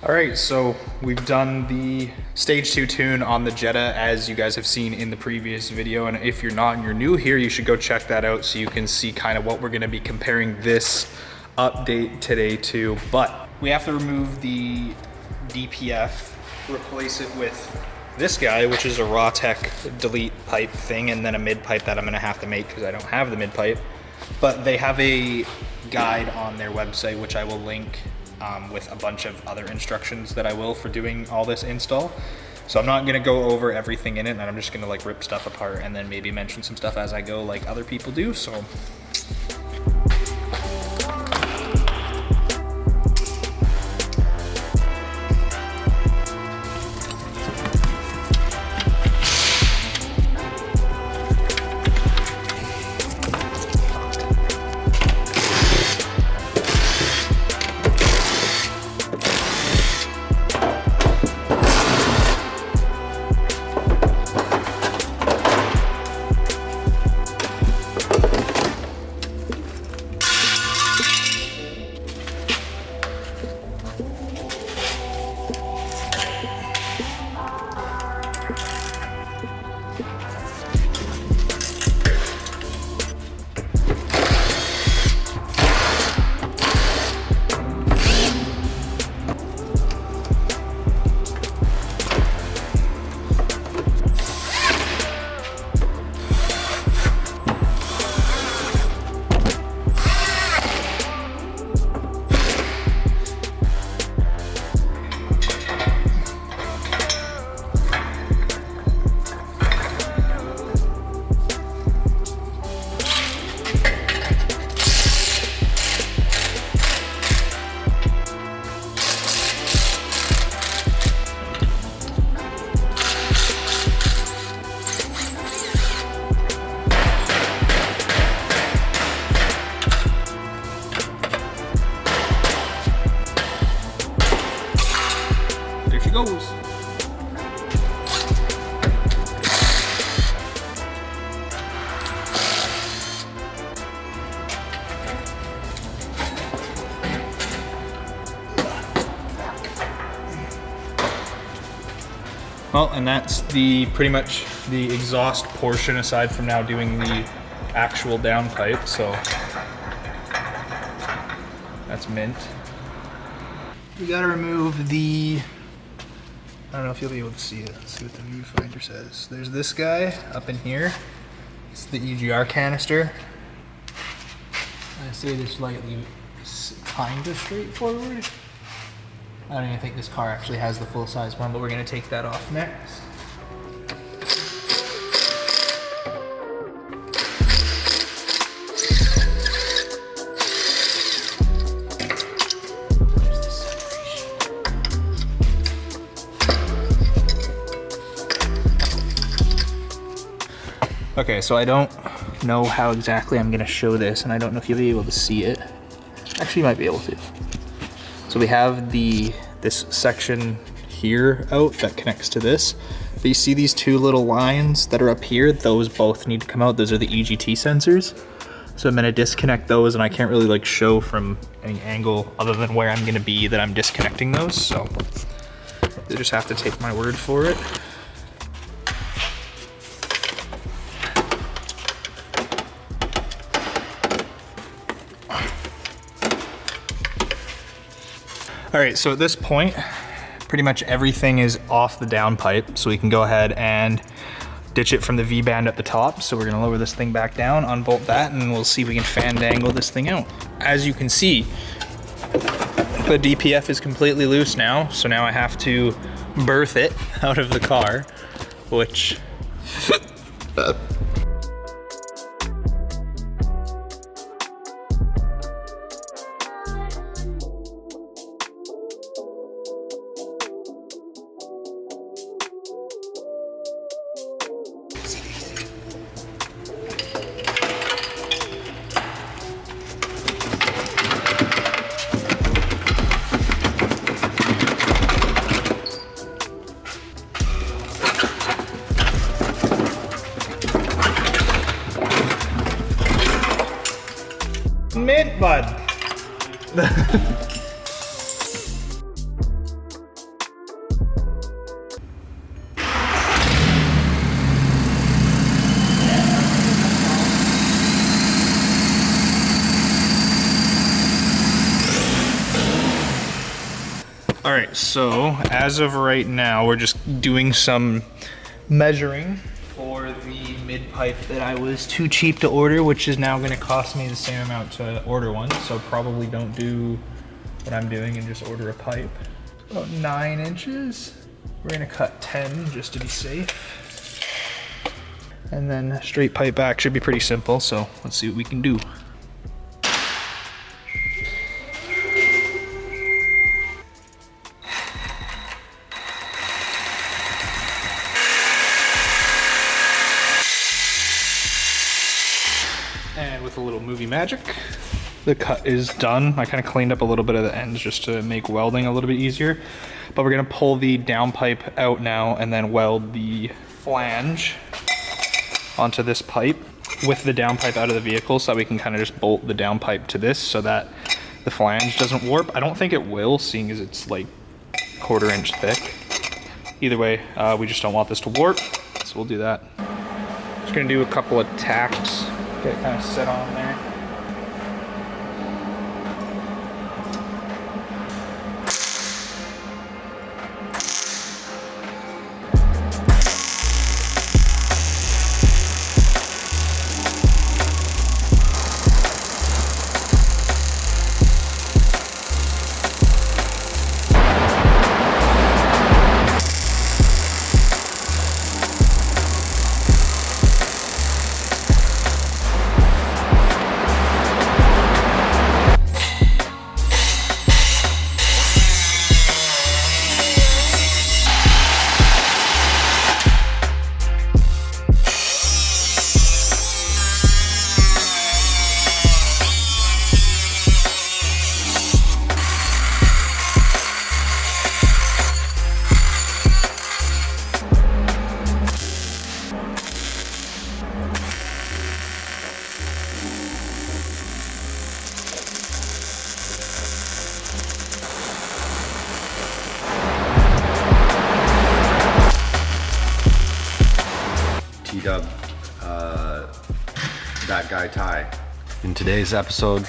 All right, so we've done the stage 2 tune on the Jetta as you guys have seen in the previous video. And if you're not and you're new here, you should go check that out so you can see kind of what we're gonna be comparing this update today to. But we have to remove the DPF, replace it with this guy, which is a Rawtech delete pipe thing, and then a mid pipe that I'm gonna have to make because I don't have the mid pipe. But they have a guide on their website, which I will link with a bunch of other instructions that I will for doing all this install. So I'm not gonna go over everything in it, and I'm just gonna like rip stuff apart and then maybe mention some stuff as I go like other people do, so. Goes. Well, and that's pretty much the exhaust portion aside from now doing the actual downpipe, so that's mint. We gotta remove the, I don't know if you'll be able to see it. Let's see what the viewfinder says. There's this guy up in here. It's the EGR canister. I say this slightly kind of straightforward. I don't even think this car actually has the full-size one, but we're gonna take that off next. Okay, so I don't know how exactly I'm gonna show this, and I don't know if you'll be able to see it. Actually, you might be able to. So we have this section here out that connects to this. But you see these two little lines that are up here? Those both need to come out. Those are the EGT sensors. So I'm gonna disconnect those, and I can't really like show from any angle other than where I'm gonna be that I'm disconnecting those. So you just have to take my word for it. All right, so at this point, pretty much everything is off the downpipe, so we can go ahead and ditch it from the V-band at the top. So we're gonna lower this thing back down, unbolt that, and we'll see if we can fandangle this thing out. As you can see, the DPF is completely loose now, so now I have to berth it out of the car, which... Mint bud. All right, so as of right now, we're just doing some measuring for the mid pipe that I was too cheap to order, which is now gonna cost me the same amount to order one. So probably don't do what I'm doing and just order a pipe. About 9 inches. We're gonna cut 10 just to be safe. And then straight pipe back should be pretty simple. So let's see what we can do. And with a little movie magic, the cut is done. I kind of cleaned up a little bit of the ends just to make welding a little bit easier. But we're gonna pull the downpipe out now and then weld the flange onto this pipe with the downpipe out of the vehicle so that we can kind of just bolt the downpipe to this so that the flange doesn't warp. I don't think it will, seeing as it's like 1/4 inch thick. Either way, we just don't want this to warp, so we'll do that. Just gonna do a couple of tacks. Get it kind of set on there. T-Dub, that guy Ty. In today's episode,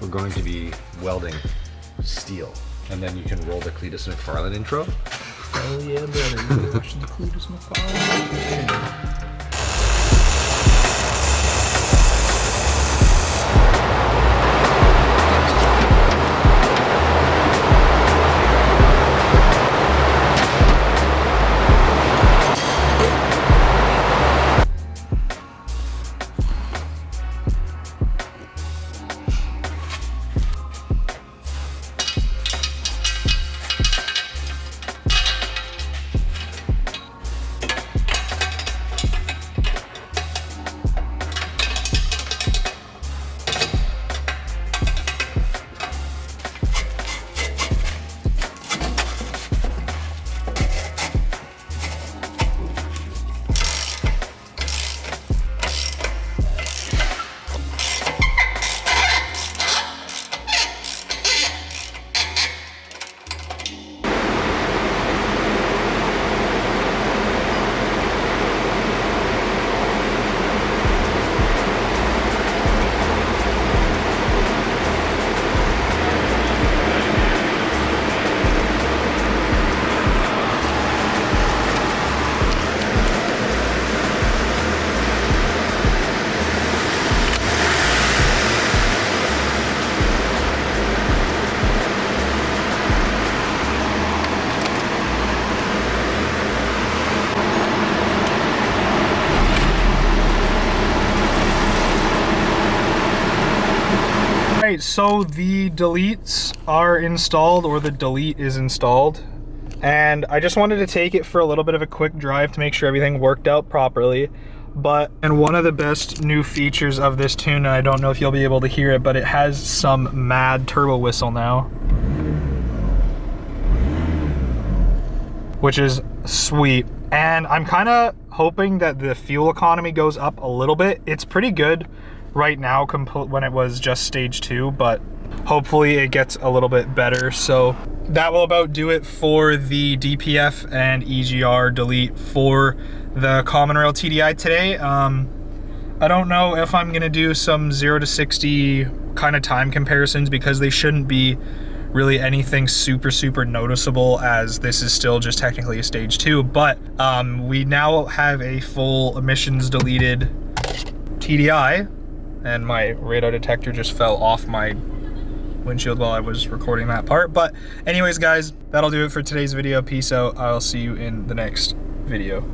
we're going to be welding steel. And then you can roll the Cletus McFarlane intro. Oh yeah, brother. You watching the Cletus McFarlane? Alright, so the deletes are installed, or the delete is installed, and I just wanted to take it for a little bit of a quick drive to make sure everything worked out properly. And one of the best new features of this tune, and I don't know if you'll be able to hear it, but it has some mad turbo whistle now, which is sweet. And I'm kind of hoping that the fuel economy goes up a little bit. It's pretty good right now when it was just stage 2, but hopefully it gets a little bit better. So that will about do it for the DPF and EGR delete for the Common Rail TDI today. I don't know if I'm gonna do some 0 to 60 kind of time comparisons, because they shouldn't be really anything super noticeable, as this is still just technically a stage 2, but we now have a full emissions deleted TDI, and my radar detector just fell off my windshield while I was recording that part. But anyways guys, that'll do it for today's video. Peace out. I'll see you in the next video.